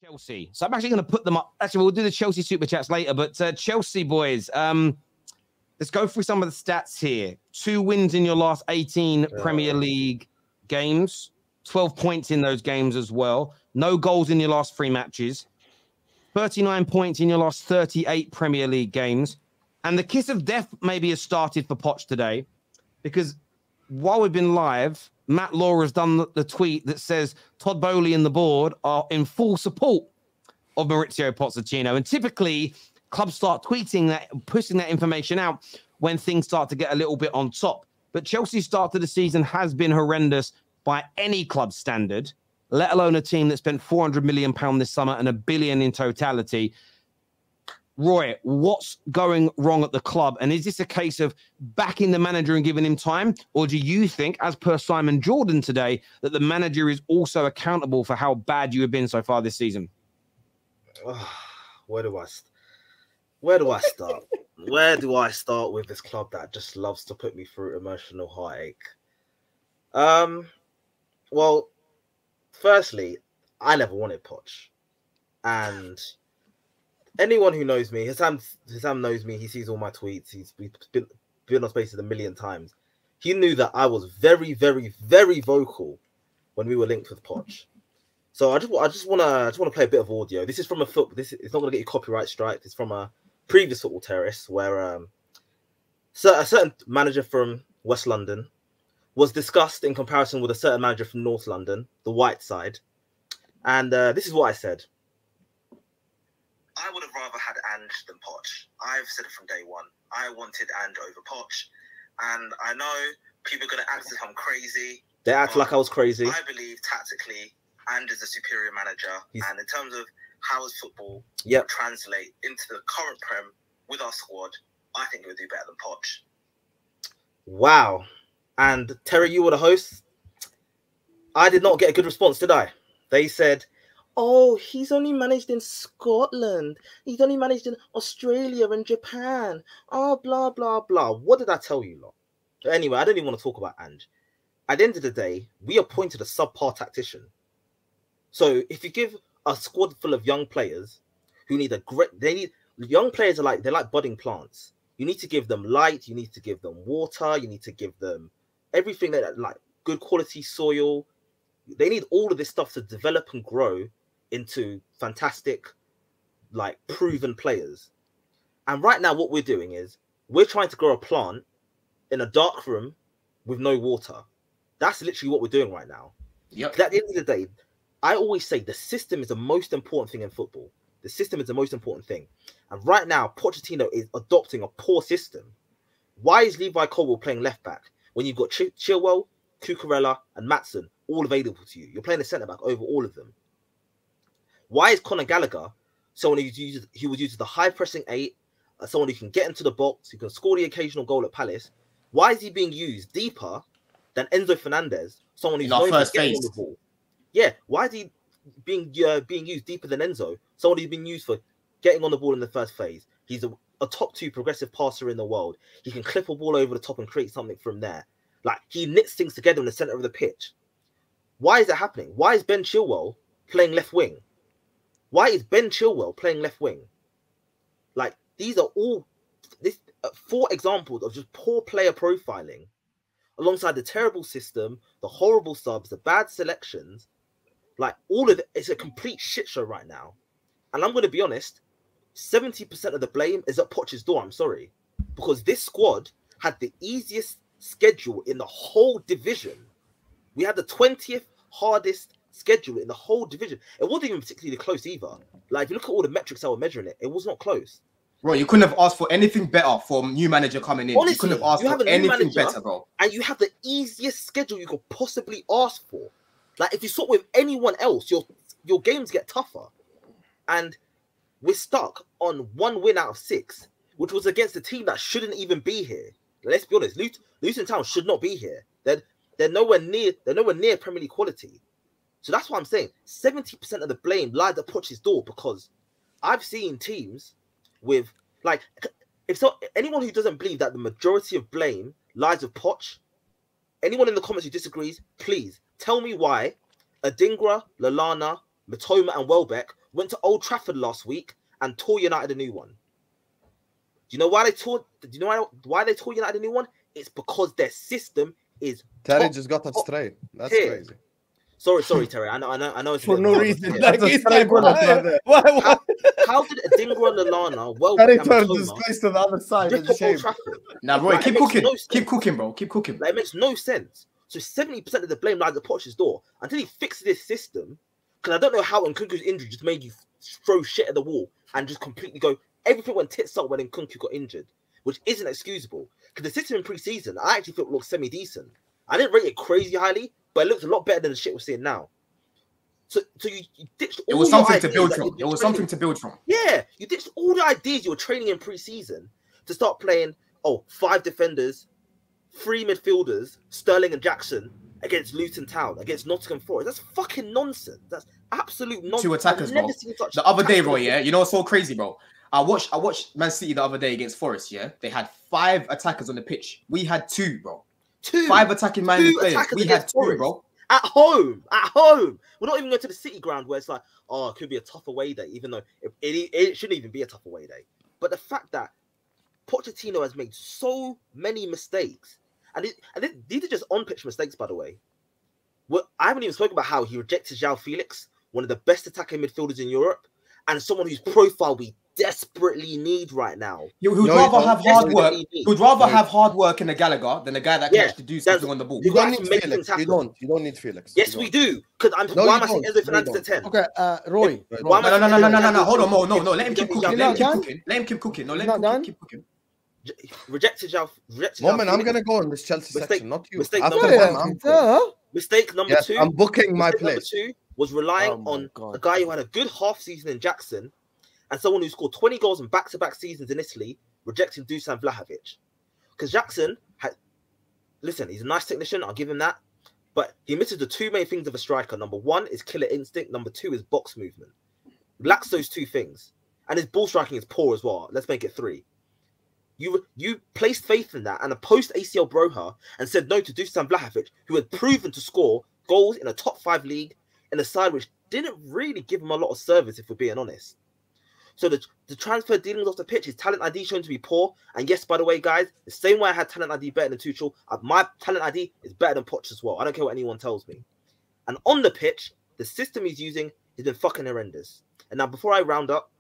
Chelsea. So I'm actually going to put them up. Actually, we'll do the Chelsea super chats later. But Chelsea boys, let's go through some of the stats here. 2 wins in your last 18 Premier League games. 12 points in those games as well. No goals in your last 3 matches. 39 points in your last 38 Premier League games. And the kiss of death maybe has started for Poch today, because while we've been live, Matt Law has done the tweet that says Todd Bowley and the board are in full support of Maurizio Pochettino. And typically, clubs start tweeting that, pushing that information out when things start to get a little bit on top. But Chelsea's start to the season has been horrendous by any club standard, let alone a team that spent £400 million this summer and £1 billion in totality. Roy, what's going wrong at the club? And is this a case of backing the manager and giving him time? Or do you think, as per Simon Jordan today, that the manager is also accountable for how bad you have been so far this season? Where do I start? Where do I start with this club that just loves to put me through emotional heartache? Well, firstly, I never wanted Poch. And anyone who knows me, Hassam knows me, he sees all my tweets, he's been on Spaces a million times. He knew that I was very, very, very vocal when we were linked with Poch. So I just want to play a bit of audio. This is from a football. It's not going to get you copyright striked. It's from a previous football terrace where a certain manager from West London was discussed in comparison with a certain manager from North London, the White side. And this is what I said. I would have rather had Ange than Poch. I've said it from day one. I wanted Ange over Poch. And I know people are going to act as if I'm crazy. They act like I was crazy. I believe tactically, Ange is a superior manager. And in terms of how his football translate into the current Prem with our squad, I think he would do better than Poch. Wow. And Terry, you were the host. I did not get a good response, did I? They said, oh, he's only managed in Scotland. He's only managed in Australia and Japan. Oh, blah, blah, blah. What did I tell you lot? Anyway, I don't even want to talk about Ange. At the end of the day, we appointed a subpar tactician. So if you give a squad full of young players who need young players they're like budding plants. You need to give them light. You need to give them water. You need to give them everything like good quality soil. They need all of this stuff to develop and grow into fantastic, like proven players. And right now what we're doing is we're trying to grow a plant in a dark room with no water. That's literally what we're doing right now. Yep. At the end of the day, I always say the system is the most important thing in football. The system is the most important thing. And right now, Pochettino is adopting a poor system. Why is Levi Colwill playing left back when you've got Chilwell, Cucurella, and Maatsen all available to you? You're playing a centre back over all of them. Why is Conor Gallagher someone who was used as the high pressing 8, someone who can get into the box, who can score the occasional goal at Palace? Why is he being used deeper than Enzo Fernandez, someone who's known for getting on the ball? Yeah, why is he being used deeper than Enzo, someone who's been used for getting on the ball in the first phase? He's a top 2 progressive passer in the world. He can clip a ball over the top and create something from there. Like, he knits things together in the centre of the pitch. Why is that happening? Why is Ben Chilwell playing left wing? Why is Ben Chilwell playing left wing? Like, these are all 4 examples of just poor player profiling, alongside the terrible system, the horrible subs, the bad selections. Like, all of it, it's a complete shit show right now. And I'm going to be honest, 70% of the blame is at Poch's door. I'm sorry. Because this squad had the easiest schedule in the whole division. We had the 20th hardest schedule in the whole division. It wasn't even particularly close either. Like, if you look at all the metrics that were measuring it, it was not close. Bro, you couldn't have asked for anything better from new manager coming in. Honestly, you couldn't have asked for anything better, bro. And you have the easiest schedule you could possibly ask for. Like, if you sort with anyone else, your games get tougher. And we're stuck on 1 win out of 6, which was against a team that shouldn't even be here. Let's be honest, Luton Town should not be here. They're nowhere near Premier League quality. So that's what I'm saying. 70% of the blame lies at Poch's door, because I've seen teams with, like, anyone who doesn't believe that the majority of blame lies with Poch, anyone in the comments who disagrees, please tell me why Adingra, Lallana, Matoma, and Welbeck went to Old Trafford last week and tore United a new one. Do you know why they tore? Do you know why they tore United a new one? It's because their system is. Terry just got that straight. That's crazy. Sorry, Terry. I know. It's for no reason. Like, he's like, why? How did Adingra and Lallana Terry turned his face to the other side? Nah, Roy, keep cooking. Keep cooking, bro. Keep cooking. Like, it makes no sense. So 70% of the blame lies at Poch's door until he fixes this system. Because I don't know how Nkunku's injury just made you throw shit at the wall and just completely go. Everything went tits up when Nkunku got injured, which isn't excusable. Because the system in pre-season, I actually thought it looked semi-decent. I didn't rate it crazy highly, but it looks a lot better than the shit we're seeing now. So you ditched all it was something to build from. It was something to build from. Yeah, you ditched all the ideas you were training in pre-season to start playing, 5 defenders, 3 midfielders, Sterling and Jackson, against Luton Town, against Nottingham Forest. That's fucking nonsense. That's absolute nonsense. 2 attackers, bro. The other day, Roy, yeah? You know what's so crazy, bro? I watched Man City the other day against Forest, yeah? They had 5 attackers on the pitch. We had 2, bro. 5 attacking minded players. We had 2, bro. At home. We're not even going to the City ground where it's like, it could be a tough away day, even though it shouldn't even be a tough away day. But the fact that Pochettino has made so many mistakes, and these are just on-pitch mistakes, by the way. I haven't even spoken about how he rejected João Felix, one of the best attacking midfielders in Europe, and someone whose profile we desperately need right now. Who'd rather have hard work. Who'd rather have hard work in a Gallagher than a guy that can actually do something on the ball. You don't need Felix. You don't need Felix. Yes, we do. Because why am I saying Enzo Fernandez at 10? Okay, Roy. No. Hold on, no. Let him keep cooking. Let him keep cooking. No, let him keep cooking. Rejected Moment, I'm gonna go on this Chelsea section, not you. Mistake number 2. I'm booking my place. Number 2 was relying on a guy who had a good half season in Jackson, and someone who scored 20 goals in back-to-back seasons in Italy, rejecting Dusan Vlahovic. Because Jackson he's a nice technician, I'll give him that, but he misses the 2 main things of a striker. Number 1 is killer instinct. Number 2 is box movement. He lacks those 2 things, and his ball striking is poor as well. Let's make it 3. You placed faith in that and opposed ACL Broha and said no to Dusan Vlahovic, who had proven to score goals in a top 5 league in a side which didn't really give him a lot of service, if we're being honest. So the transfer dealings off the pitch, his talent ID shown to be poor. And yes, by the way, guys, the same way I had talent ID better than Tuchel, my talent ID is better than Poch as well. I don't care what anyone tells me. And on the pitch, the system he's using has been fucking horrendous. And now, before I round up,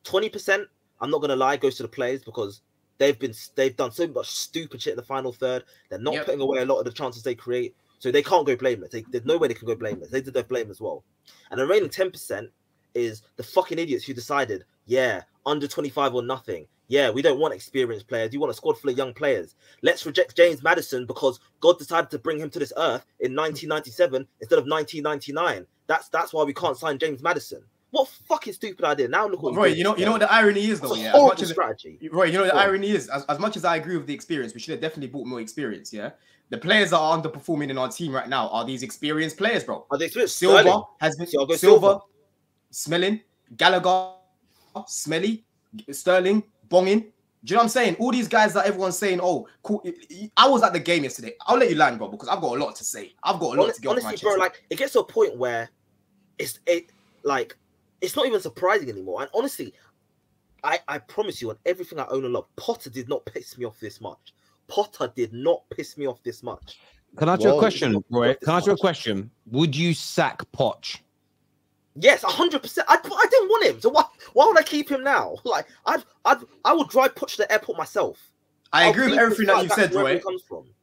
20%, I'm not going to lie, goes to the players because they've done so much stupid shit in the final third. They're not putting away a lot of the chances they create. So they can't go blameless. There's no way they can go blameless. They did their blame as well. And the remaining 10% is the fucking idiots who decided, under 25 or nothing. Yeah, we don't want experienced players. You want a squad full of young players. Let's reject James Maddison because God decided to bring him to this earth in 1997 instead of 1999. That's why we can't sign James Maddison. What fucking stupid idea. Now look what Roy, you know what the irony is though, yeah? As much as strategy. Roy, you know what the irony is? As much as I agree with the experience, we should have definitely bought more experience, yeah? The players that are underperforming in our team right now are these experienced players, bro. Are they experienced? Silva has been Silva, Smelling, Gallagher, Smelly, Sterling, Bongin. Do you know what I'm saying? All these guys that everyone's saying, oh, cool. I was at the game yesterday. I'll let you land, bro, because I've got a lot to say. I've got a lot to get off my chest. Bro, like, it gets to a point where it's not even surprising anymore. And honestly, I promise you, on everything I own and love, Potter did not piss me off this much. Can I ask you a question, Roy? Can I ask you a question? Would you sack Poch? Yes, 100%. I didn't want him, so why would I keep him now? Like, I would drive Poch to the airport myself. I agree with everything that you've said, Roy.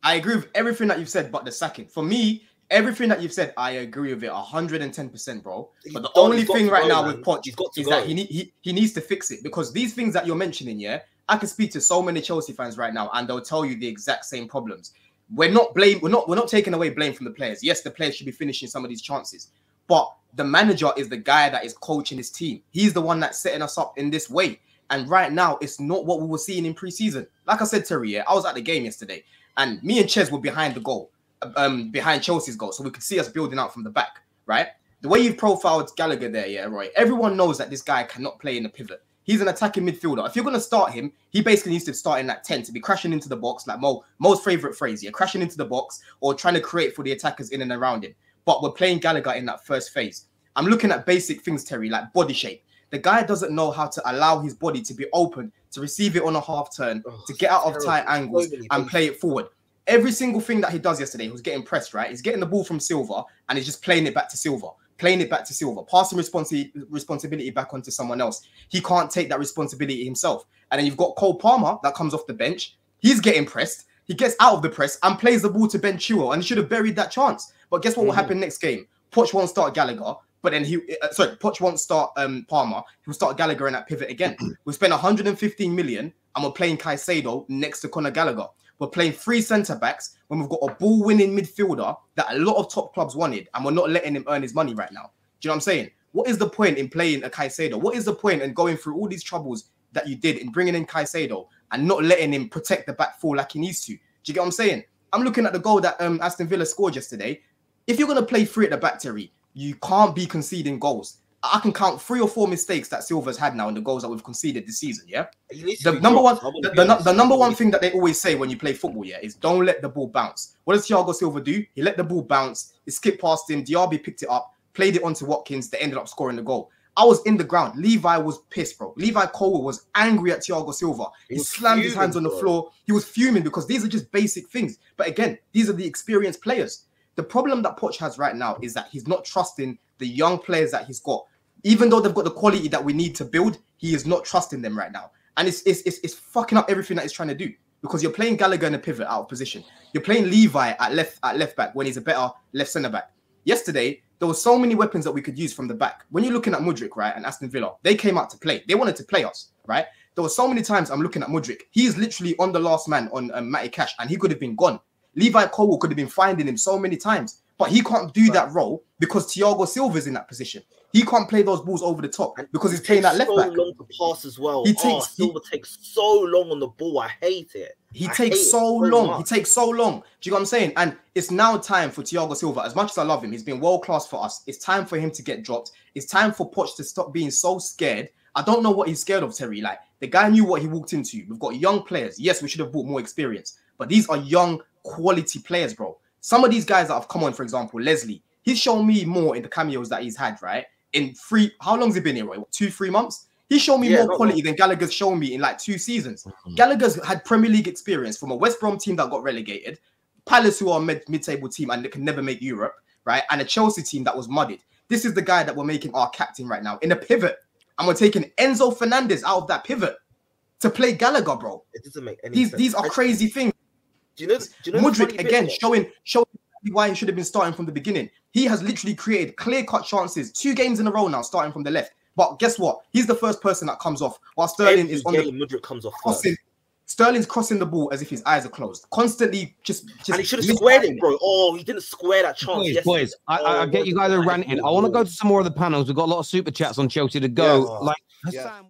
I agree with everything that you've said, but the sacking. For me, everything that you've said, I agree with it 110%, bro. But the only thing right now with Poch is that he needs to fix it, because these things that you're mentioning, I can speak to so many Chelsea fans right now, and they'll tell you the exact same problems. We're not taking away blame from the players. Yes, the players should be finishing some of these chances, but the manager is the guy that is coaching his team. He's the one that's setting us up in this way. And right now, it's not what we were seeing in pre-season. Like I said, Terry, I was at the game yesterday, and me and Ches were behind the goal, behind Chelsea's goal, so we could see us building out from the back, right? The way you've profiled Gallagher there, Roy, everyone knows that this guy cannot play in the pivot. He's an attacking midfielder. If you're going to start him, he basically needs to start in that 10 to be crashing into the box, like Mo's favorite phrase, crashing into the box or trying to create for the attackers in and around him. But we're playing Gallagher in that first phase. I'm looking at basic things, Terry, like body shape. The guy doesn't know how to allow his body to be open, to receive it on a half turn, to get out of tight angles and play it forward. Every single thing that he does yesterday, he was getting pressed, right? He's getting the ball from Silva and he's just playing it back to Silva, passing responsibility back onto someone else. He can't take that responsibility himself. And then you've got Cole Palmer that comes off the bench. He's getting pressed. He gets out of the press and plays the ball to Ben Chilwell, and he should have buried that chance. But guess what will happen next game? Poch won't start Gallagher, but then Poch won't start Palmer. He'll start Gallagher in that pivot again. We spent 115 million and we're playing Caicedo next to Conor Gallagher. We're playing 3 centre-backs when we've got a ball-winning midfielder that a lot of top clubs wanted, and we're not letting him earn his money right now. Do you know what I'm saying? What is the point in playing a Caicedo? What is the point in going through all these troubles that you did in bringing in Caicedo and not letting him protect the back four like he needs to? Do you get what I'm saying? I'm looking at the goal that Aston Villa scored yesterday. If you're going to play 3 at the back, Terry, you can't be conceding goals. I can count 3 or 4 mistakes that Silva's had now in the goals that we've conceded this season, yeah? The number one thing that they always say when you play football, yeah, is don't let the ball bounce. What does Thiago Silva do? He let the ball bounce, he skipped past him, Diaby picked it up, played it onto Watkins, they ended up scoring the goal. I was in the ground. Levi was pissed, bro. Levi Cole was angry at Thiago Silva. He slammed his hands on the floor. He was fuming because these are just basic things. But again, these are the experienced players. The problem that Poch has right now is that he's not trusting the young players that he's got. Even though they've got the quality that we need to build, he is not trusting them right now. And it's fucking up everything that he's trying to do, because you're playing Gallagher in a pivot out of position. You're playing Levi at left back when he's a better left centre back. Yesterday, there were so many weapons that we could use from the back. When you're looking at Mudryk, right, and Aston Villa, they came out to play. They wanted to play us, right? There were so many times I'm looking at Mudryk. He is literally on the last man on Matty Cash, and he could have been gone. Levi Cole could have been finding him so many times, but he can't do that role because Thiago Silva's in that position. He can't play those balls over the top because he's playing that left back. So long to pass as well. Silva takes so long on the ball. I hate it. He takes so long. He takes so long. Do you know what I'm saying? And it's now time for Thiago Silva. As much as I love him, he's been world class for us. It's time for him to get dropped. It's time for Poch to stop being so scared. I don't know what he's scared of, Terry. Like, the guy knew what he walked into. We've got young players. Yes, we should have bought more experience, but these are young, quality players, bro. Some of these guys that have come on, for example, Leslie, he's shown me more in the cameos that he's had, right? In how long's he been here, Roy? 2-3 months? He showed me more quality than Gallagher's shown me in like 2 seasons. Gallagher's had Premier League experience from a West Brom team that got relegated, Palace, who are a mid-table team and they can never make Europe, right? And a Chelsea team that was mudded. This is the guy that we're making our captain right now in a pivot. And we're taking Enzo Fernandez out of that pivot to play Gallagher, bro. It doesn't make any sense. These are crazy things. Do you know Mudryk again showing why he should have been starting from the beginning. He has literally created clear-cut chances 2 games in a row now, starting from the left. But guess what? He's the first person that comes off while Sterling is on the Mudryk comes off crossing. Sterling's crossing the ball as if his eyes are closed, constantly just and he should have squared it, bro. Oh, he didn't square that chance. Boys, I get you guys are ranting. I want to go to some more of the panels. We've got a lot of super chats on Chelsea to go. Yeah. Like Hassan.